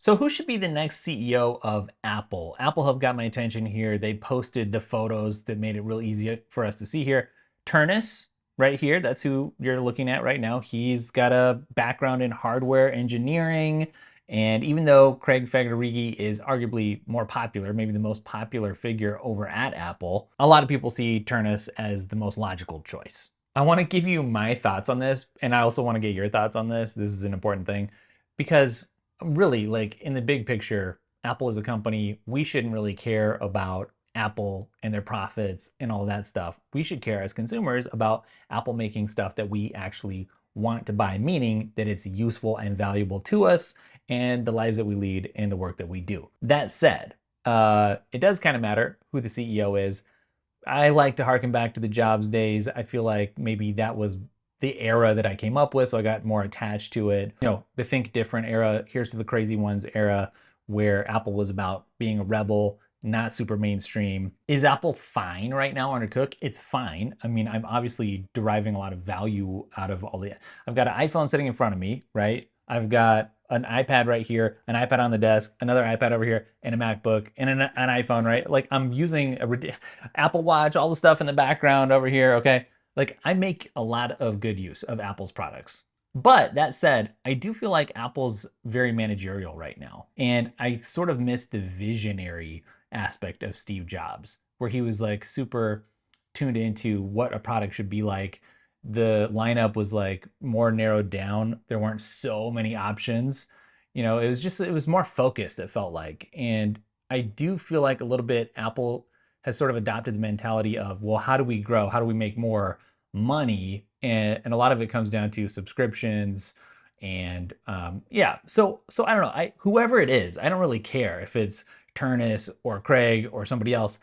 So who should be the next CEO of Apple? Apple have got my attention here. They posted the photos that made it real easy for us to see here. Ternus, right here, that's who you're looking at right now. He's got a background in hardware engineering. And even though Craig Federighi is arguably more popular, maybe the most popular figure over at Apple, a lot of people see Ternus as the most logical choice. I want to give you my thoughts on this, and I also want to get your thoughts on this. This is an important thing because really, like in the big picture, Apple is a company, we shouldn't really care about Apple and their profits and all that stuff. We should care as consumers about Apple making stuff that we actually want to buy, meaning that it's useful and valuable to us and the lives that we lead and the work that we do. That said, it does kind of matter who the CEO is. I like to harken back to the Jobs days. I feel like maybe that was the era that I came up with, so I got more attached to it. You know, the Think Different era, Here's to the Crazy Ones era, where Apple was about being a rebel, not super mainstream. Is Apple fine right now under Cook? It's fine. I mean, I'm obviously deriving a lot of value out of all the. I've got an iPhone sitting in front of me, right? I've got an iPad right here, an iPad on the desk, another iPad over here, and a MacBook, and an iPhone, right? Like I'm using a Apple Watch, all the stuff in the background over here, okay? Like I make a lot of good use of Apple's products. But that said, I do feel like Apple's very managerial right now. And I sort of miss the visionary aspect of Steve Jobs, where he was like super tuned into what a product should be like. The lineup was like more narrowed down. There weren't so many options. You know, it was more focused, it felt like. And I do feel like a little bit Apple has sort of adopted the mentality of, well, how do we grow? How do we make more money? And a lot of it comes down to subscriptions and yeah. So I don't know. Whoever it is, I don't really care if it's Ternus or Craig or somebody else.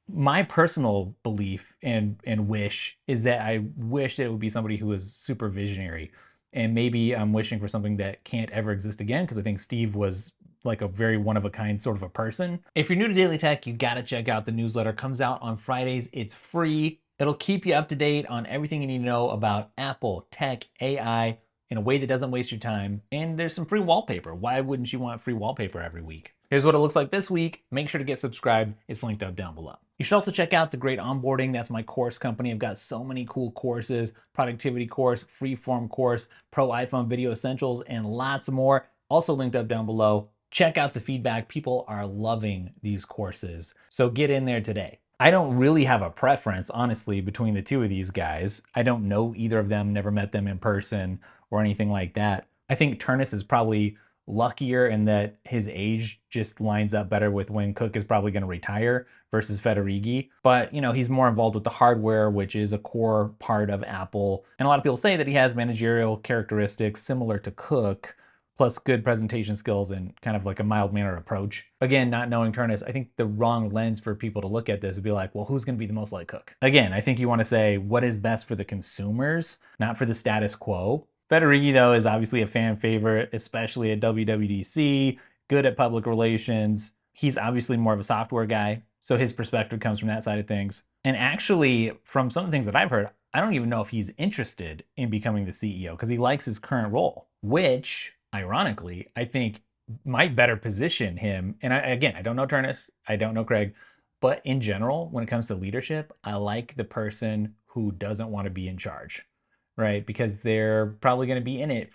My personal belief and wish is that I wish that it would be somebody who was super visionary. And maybe I'm wishing for something that can't ever exist again because I think Steve was like a very one of a kind sort of a person. If you're new to Daily Tech, you gotta check out the newsletter. It comes out on Fridays. It's free. It'll keep you up to date on everything you need to know about Apple, tech, AI in a way that doesn't waste your time. And there's some free wallpaper. Why wouldn't you want free wallpaper every week? Here's what it looks like this week. Make sure to get subscribed. It's linked up down below. You should also check out The Great Onboarding. That's my course company. I've got so many cool courses, productivity course, freeform course, pro iPhone video essentials, and lots more. Also linked up down below. Check out the feedback. People are loving these courses. So get in there today. I don't really have a preference, honestly, between the two of these guys. I don't know either of them, never met them in person or anything like that. I think Ternus is probably luckier in that his age just lines up better with when Cook is probably going to retire versus Federighi. But, you know, he's more involved with the hardware, which is a core part of Apple. And a lot of people say that he has managerial characteristics similar to Cook, plus good presentation skills and kind of like a mild-mannered approach. Again, not knowing Ternus, I think the wrong lens for people to look at this would be like, well, who's going to be the most like Cook? Again, I think you want to say what is best for the consumers, not for the status quo. Federighi, though, is obviously a fan favorite, especially at WWDC, good at public relations. He's obviously more of a software guy, so his perspective comes from that side of things. And actually, from some of the things that I've heard, I don't even know if he's interested in becoming the CEO because he likes his current role, which, ironically, I think might better position him. And again, I don't know Ternus, I don't know Craig, but in general, when it comes to leadership, I like the person who doesn't want to be in charge, right? Because they're probably going to be in it